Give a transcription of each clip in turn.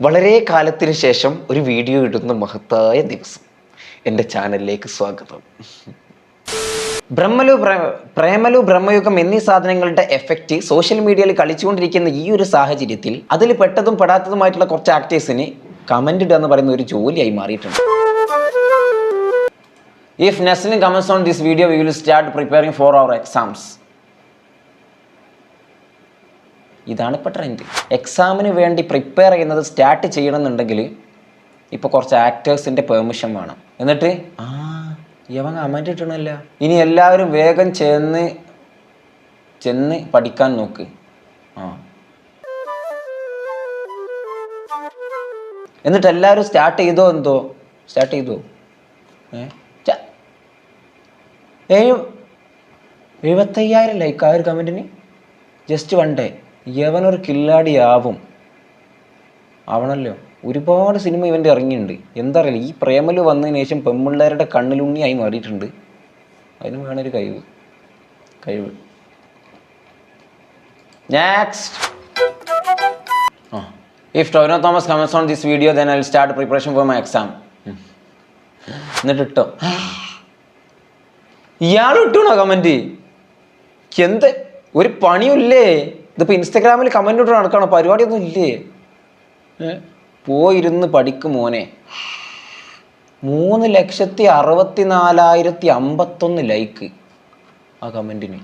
വളരെ കാലത്തിന് ശേഷം ഒരു വീഡിയോ ഇടുന്ന മഹത്തായ ദിവസം. എൻ്റെ ചാനലിലേക്ക് സ്വാഗതം. പ്രേമലു ബ്രഹ്മയുഗം എന്നീ സാധനങ്ങളുടെ എഫക്റ്റ് സോഷ്യൽ മീഡിയയിൽ കളിച്ചുകൊണ്ടിരിക്കുന്ന ഈ ഒരു സാഹചര്യത്തിൽ അതിൽ പെട്ടതും പെടാത്തതുമായിട്ടുള്ള കുറച്ച് ആക്ടേഴ്സിന് കമന്റ് ഇടുക എന്ന് പറയുന്ന ഒരു ജോലിയായി മാറിയിട്ടുണ്ട്. ഇഫ് നെസ്ലിൻ comments on this video we will start preparing for our exams. ഇതാണ് ഇപ്പോൾ ട്രെൻഡ്. എക്സാമിന് വേണ്ടി പ്രിപ്പയർ ചെയ്യുന്നത് സ്റ്റാർട്ട് ചെയ്യണമെന്നുണ്ടെങ്കിൽ ഇപ്പോൾ കുറച്ച് ആക്ടേഴ്സിൻ്റെ പെർമിഷൻ വേണം. എന്നിട്ട് യവൻ കമൻറ്റ് ഇട്ടണല്ല, ഇനി എല്ലാവരും വേഗം ചെന്ന് പഠിക്കാൻ നോക്ക്. എന്നിട്ട് എല്ലാവരും സ്റ്റാർട്ട് ചെയ്തോ 75,000 ലൈക്ക് ആ ഒരു കമൻറ്റിന് ജസ്റ്റ് വൺ ഡേ. യവനൊരു കില്ലാടി ആവണല്ലോ. ഒരുപാട് സിനിമ ഇവൻ്റെ ഇറങ്ങിയിട്ടുണ്ട്. എന്താ അറിയില്ല, ഈ പ്രേമലു വന്നതിന് ശേഷം പെൺപിള്ളേരുടെ കണ്ണിലുണ്ണിയായി മാറിയിട്ടുണ്ട്. അതിന് വേണൊരു കഴിവ്. Next. If Tovino Thomas comments on this video then I will start preparation for my exam. എന്നിട്ട് ഇട്ടോ, ഇയാൾ ഇട്ടണോ കമൻറ്റ്? എന്ത് ഒരു പണിയില്ലേ? ഇതിപ്പോൾ ഇൻസ്റ്റഗ്രാമിൽ കമൻറ്റ് ഇട്ട് നടക്കണോ? പരിപാടിയൊന്നും ഇല്ലേ? പോയിരുന്ന് പഠിക്കും മോനെ. 3,64,051 ലൈക്ക് ആ കമൻറ്റിന്.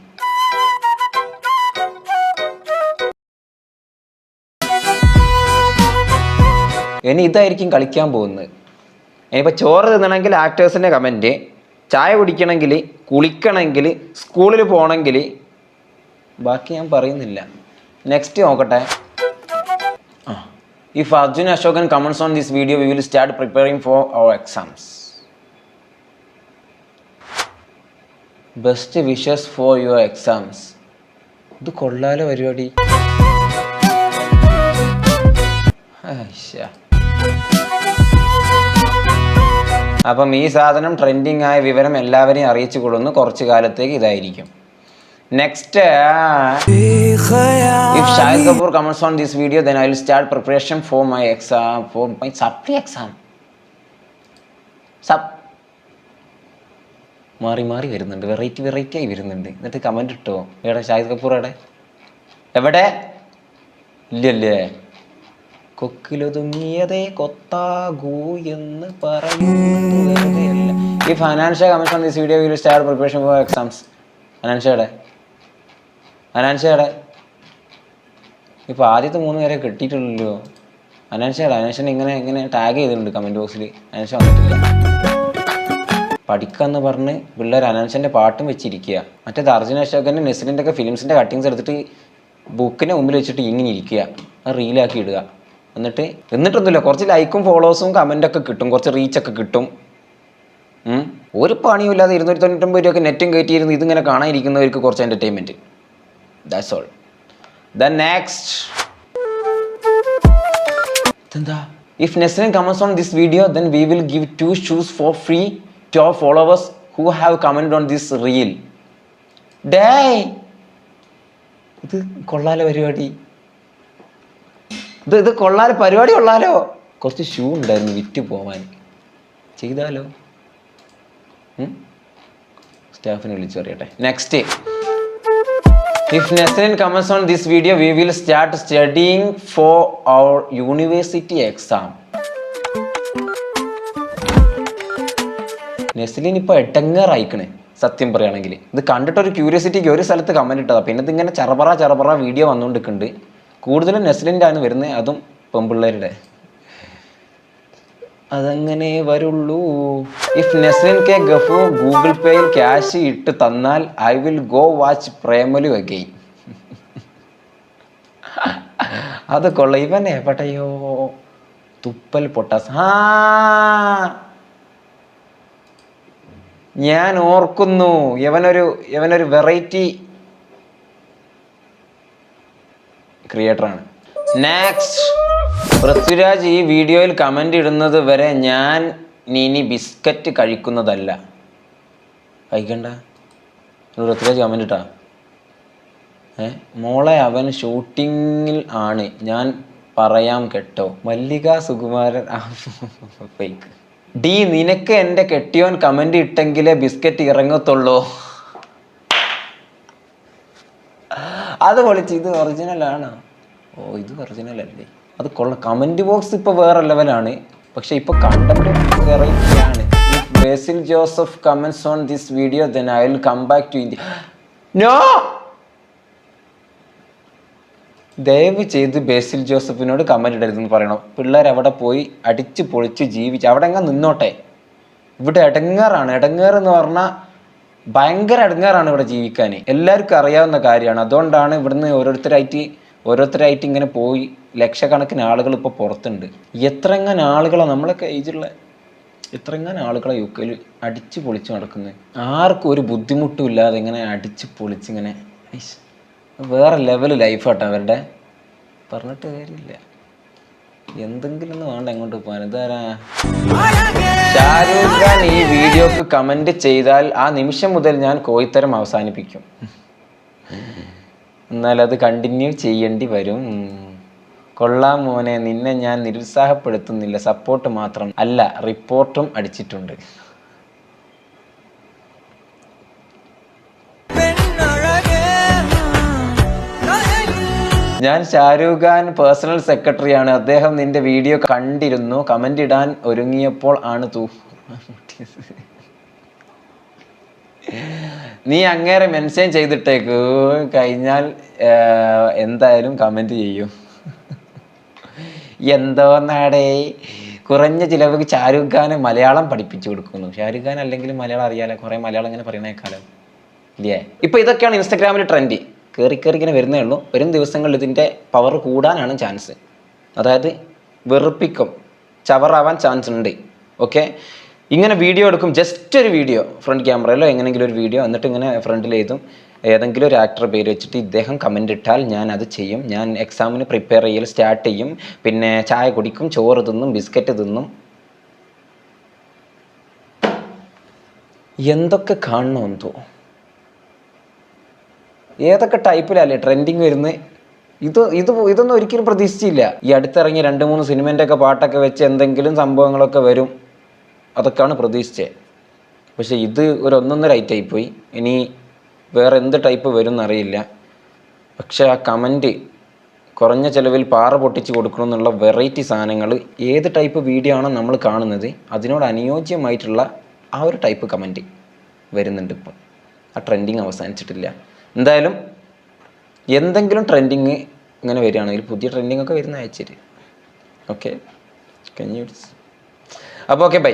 ഇനി ഇതായിരിക്കും കളിക്കാൻ പോകുന്നത്. ഇനിയിപ്പോൾ ചോറ് തിന്നണമെങ്കിൽ ആക്ടേഴ്സിൻ്റെ കമൻറ്റ്, ചായ കുടിക്കണമെങ്കിൽ, കുളിക്കണമെങ്കിൽ, സ്കൂളിൽ പോകണമെങ്കിൽ, ബാക്കി ഞാൻ പറയുന്നില്ല. നെക്സ്റ്റ് നോക്കട്ടെ. If Arjun Ashokan comments on this video, we will start preparing for our exams. Best wishes for your exams. ഇത് കൊള്ളാലോ പരിപാടി. അപ്പം ഈ സാധനം ട്രെൻഡിങ് ആയ വിവരം എല്ലാവരെയും അറിയിച്ചു കൊടുക്കുന്നു. കുറച്ച് കാലത്തേക്ക് ഇതായിരിക്കും. Next, if Shahid Kapoor comments on this video, then I will start preparation for my exam, for my supply exam. മാറി വരുന്നുണ്ട്, വെറൈറ്റി ആയി വരുന്നുണ്ട്. എന്നിട്ട് കമൻറ്റ് ഇട്ടോ, എവിടെ ഷാഹിദ് കപൂർ? എവിടെ ഇല്ലല്ലേ? കൊക്കിലൊതുങ്ങിയതേ കൊത്താകൂ എന്ന് പറയുന്നതല്ല. If Anansh comments on this video, we will start preparation for exams. അനാൻഷയുടെ ഇപ്പോൾ ആദ്യത്തെ 3 പേരെ കിട്ടിയിട്ടുള്ളല്ലോ. അനാൻഷനെ ഇങ്ങനെ ടാഗ് ചെയ്തിട്ടുണ്ട് കമൻറ്റ് ബോക്സിൽ. അനാൻഷ വന്നിട്ടില്ല. പഠിക്കാന്ന് പറഞ്ഞ് പിള്ളേർ അനാൻഷൻ്റെ പാട്ടും വെച്ചിരിക്കുക. മറ്റേത് അർജുൻ അശോകൻ്റെ നെസ്ലിൻ്റെ ഒക്കെ ഫിലിംസിൻ്റെ കട്ടിങ്സ് എടുത്തിട്ട് ബുക്കിനെ മുമ്പിൽ വെച്ചിട്ട് ഇങ്ങനെ ഇരിക്കുക, അത് റീലാക്കി ഇടുക. എന്നിട്ടൊന്നുമില്ല, കുറച്ച് ലൈക്കും ഫോളോവേഴ്സും കമൻറ്റൊക്കെ കിട്ടും, കുറച്ച് റീച്ചൊക്കെ കിട്ടും. ഒരു പണിയും ഇല്ലാതെ 299 രൂപയൊക്കെ നെറ്റും കയറ്റിയിരുന്ന് ഇതിങ്ങനെ കാണാനിരിക്കുന്നവർക്ക് കുറച്ച് entertainment. That's all. The next. If Nesrin comments on this video, then we will give 2 shoes for free to our followers who have commented on this reel. Day. ഇത് കൊള്ളാലോ പരിപാടി. ഇത് കൊള്ളാലോ പരിപാടി കൊള്ളാലോ. കുറച്ച് ഷൂ ഉണ്ടായിരുന്നു വിറ്റ് പോവാൻ. ചെയ്താലോ? സ്റ്റാഫിനെ വിളിച്ചു പറയട്ടെ. Next. If Nesrin comments on this video, we will start studying for our university exam. Neslin ഇപ്പോൾ എട്ടങ്ങാറായിക്കണേ സത്യം പറയുകയാണെങ്കിൽ. ഇത് കണ്ടിട്ടൊരു ക്യൂരിയോസിറ്റിക്ക് ഒരു സ്ഥലത്ത് കമൻറ്റ് ഇട്ടതാണ്. പിന്നെ ഇതിങ്ങനെ ചറപറ വീഡിയോ വന്നുകൊണ്ടിരിക്കുന്നുണ്ട്. കൂടുതലും നെസ്ലിൻ്റെ ആണ് വരുന്നത്, അതും പെൺപിള്ളേരുടെ. അതങ്ങനെ വരുള്ളൂ. ഇഫ് നെസ്ലിൻ കെ ഗഫു ഗൂഗിൾ പേയിൽ ക്യാഷ് ഇട്ട് തന്നാൽ I will go watch Premalu again. അത് കൊള്ള. ഇവനെ പട്ടയോ തുപ്പൽ പൊട്ടാസ്. ഞാൻ ഓർക്കുന്നു, ഇവനൊരു വെറൈറ്റി ക്രിയേറ്ററാണ്. നെക്സ്റ്റ്. പൃഥ്വിരാജ് ഈ വീഡിയോയിൽ കമൻ്റ് ഇടുന്നത് വരെ ഞാൻ ഇനി ബിസ്ക്കറ്റ് കഴിക്കുന്നതല്ല. കഴിക്കണ്ട. പൃഥ്വിരാജ് കമൻ്റ് ഇട്ടാ, മോളെ അവൻ ഷൂട്ടിങ്ങിൽ ആണ്, ഞാൻ പറയാം കേട്ടോ. മല്ലിക സുകുമാരൻ ഫേക്ക്. ഡി നിനക്ക് എൻ്റെ കെട്ടിയോൻ കമന്റ് ഇട്ടെങ്കിലേ ബിസ്ക്കറ്റ് ഇറങ്ങത്തുള്ളൂ. അത് പൊളിച്ച്. ഇത് ഒറിജിനൽ ആണോ? ഓ ഇത് ഒറിജിനൽ അല്ലേ? അത് കൊള്ളാം. കമന്റ് ബോക്സ് ഇപ്പൊ വേറെ ലെവലാണ്. പക്ഷെ ഇപ്പൊ കണ്ടന്റ് വെറൈറ്റി ആണ്. If Basil Joseph comments on this video then I will come back to India. No, ദയവ് ചെയ്ത് ബേസിൽ ജോസഫിനോട് കമന്റ് ഇടരുതെന്ന് പറയണം. പിള്ളേർ അവിടെ പോയി അടിച്ച് പൊളിച്ച് ജീവിച്ച് അവിടെ അങ്ങ് നിന്നോട്ടെ. ഇവിടെ ഇടങ്ങേറാണ്. ഇടങ്ങേറെന്ന് പറഞ്ഞാൽ ഭയങ്കര ഇടങ്ങേറാണ് ഇവിടെ ജീവിക്കാൻ. എല്ലാവർക്കും അറിയാവുന്ന കാര്യമാണ്. അതുകൊണ്ടാണ് ഇവിടുന്ന് ഓരോരുത്തരായിട്ട് ഇങ്ങനെ പോയി ലക്ഷക്കണക്കിന് ആളുകൾ ഇപ്പോൾ പുറത്തുണ്ട്. എത്രങ്ങനെ ആളുകളാണ് നമ്മളൊക്കെ ഏജുള്ള എത്രങ്ങനെ ആളുകളെ യുകെയിൽ അടിച്ച് പൊളിച്ച് നടക്കുന്നത്. ആർക്കും ഒരു ബുദ്ധിമുട്ടും ഇല്ലാതെ ഇങ്ങനെ അടിച്ച് പൊളിച്ചിങ്ങനെ വേറെ ലെവൽ ലൈഫാട്ടോ അവരുടെ. പറഞ്ഞിട്ട് കാര്യമില്ല. എന്തെങ്കിലും ഒന്ന് വേണ്ട എങ്ങോട്ട് പോകാൻ. ഇതാരാ? ഷാരൂഖ് ഖാൻ ഈ വീഡിയോക്ക് കമന്റ് ചെയ്താൽ ആ നിമിഷം മുതൽ ഞാൻ കോയിത്തരം അവസാനിപ്പിക്കും. എന്നാൽ അത് കണ്ടിന്യൂ ചെയ്യേണ്ടി വരും. കൊള്ളാം മോനെ, നിന്നെ ഞാൻ നിരുത്സാഹപ്പെടുത്തുന്നില്ല, സപ്പോർട്ട് മാത്രം അല്ല റിപ്പോർട്ടും അടിച്ചിട്ടുണ്ട്. ഞാൻ ഷാരൂഖ് ഖാൻ പേഴ്സണൽ സെക്രട്ടറിയാണ്. അദ്ദേഹം നിന്റെ വീഡിയോ കണ്ടിരുന്നു. കമന്റ് ഇടാൻ ഒരുങ്ങിയപ്പോൾ ആണ് നീ അങ്ങേരെ മെൻഷൻ ചെയ്തിട്ടേക്ക് കഴിഞ്ഞാൽ എന്തായാലും കമന്റ് ചെയ്യും. എന്തോന്നാടേ കുറഞ്ഞ ചിലവ് ഷാരൂഖ് ഖാന് മലയാളം പഠിപ്പിച്ചു കൊടുക്കുന്നു. ഷാരൂഖ് ഖാൻ അല്ലെങ്കിൽ മലയാളം അറിയാലോ, കുറെ മലയാളം ഇങ്ങനെ പറയുന്നേക്കാലോ ഇല്ലേ? ഇപ്പൊ ഇതൊക്കെയാണ് ഇൻസ്റ്റാഗ്രാമിൽ ട്രെൻഡ്. കയറി ഇങ്ങനെ വരുന്നേ ഉള്ളൂ. വരും ദിവസങ്ങളിൽ ഇതിൻ്റെ പവർ കൂടാനാണ് ചാൻസ്. അതായത് വെറുപ്പിക്കും, ചവറാവാൻ ചാൻസ് ഉണ്ട്. ഓക്കെ, ഇങ്ങനെ വീഡിയോ എടുക്കും. ജസ്റ്റ് ഒരു വീഡിയോ ഫ്രണ്ട് ക്യാമറയിലോ എങ്ങനെയെങ്കിലും ഒരു വീഡിയോ, എന്നിട്ട് ഇങ്ങനെ ഫ്രണ്ടിൽ എഴുതും ഏതെങ്കിലും ഒരു ആക്ടർ പേര് വെച്ചിട്ട് ഇദ്ദേഹം കമൻ്റ് ഇട്ടാൽ ഞാൻ അത് ചെയ്യും. ഞാൻ എക്സാമിന് പ്രിപ്പയർ ചെയ്യൽ സ്റ്റാർട്ട് ചെയ്യും. പിന്നെ ചായ കുടിക്കും, ചോറ് തിന്നും, ബിസ്ക്കറ്റ് തിന്നും. എന്തൊക്കെ കാണണമെന്നോ, ഏതൊക്കെ ടൈപ്പിലല്ലേ ട്രെൻഡിങ് വരുന്നത്. ഇതൊന്നും ഒരിക്കലും പ്രതീക്ഷിച്ചില്ല. ഈ അടുത്തിറങ്ങിയ 2-3 സിനിമേൻ്റെ ഒക്കെ പാട്ടൊക്കെ വെച്ച് എന്തെങ്കിലും സംഭവങ്ങളൊക്കെ വരും, അതൊക്കെയാണ് പ്രതീക്ഷിച്ചത്. പക്ഷെ ഇത് ഒരു 1.5 ടൈപ്പായി. ഇനി വേറെ എന്ത് ടൈപ്പ് വരും എന്നറിയില്ല. പക്ഷെ ആ കമൻറ്റ് കുറഞ്ഞ ചിലവിൽ പാറ പൊട്ടിച്ച് കൊടുക്കണം എന്നുള്ള വെറൈറ്റി സാധനങ്ങൾ, ഏത് ടൈപ്പ് വീഡിയോ ആണോ നമ്മൾ കാണുന്നത് അതിനോട് അനുയോജ്യമായിട്ടുള്ള ആ ഒരു ടൈപ്പ് കമൻറ്റ് വരുന്നുണ്ട് ഇപ്പം. ആ ട്രെൻഡിങ് അവസാനിച്ചിട്ടില്ല. എന്തായാലും എന്തെങ്കിലും ട്രെൻഡിങ് ഇങ്ങനെ വരികയാണെങ്കിൽ പുതിയ ട്രെൻഡിങ് ഒക്കെ വരുന്ന അയച്ചിട്ട് ഓക്കെ. അപ്പോൾ ഓക്കെ, ബൈ.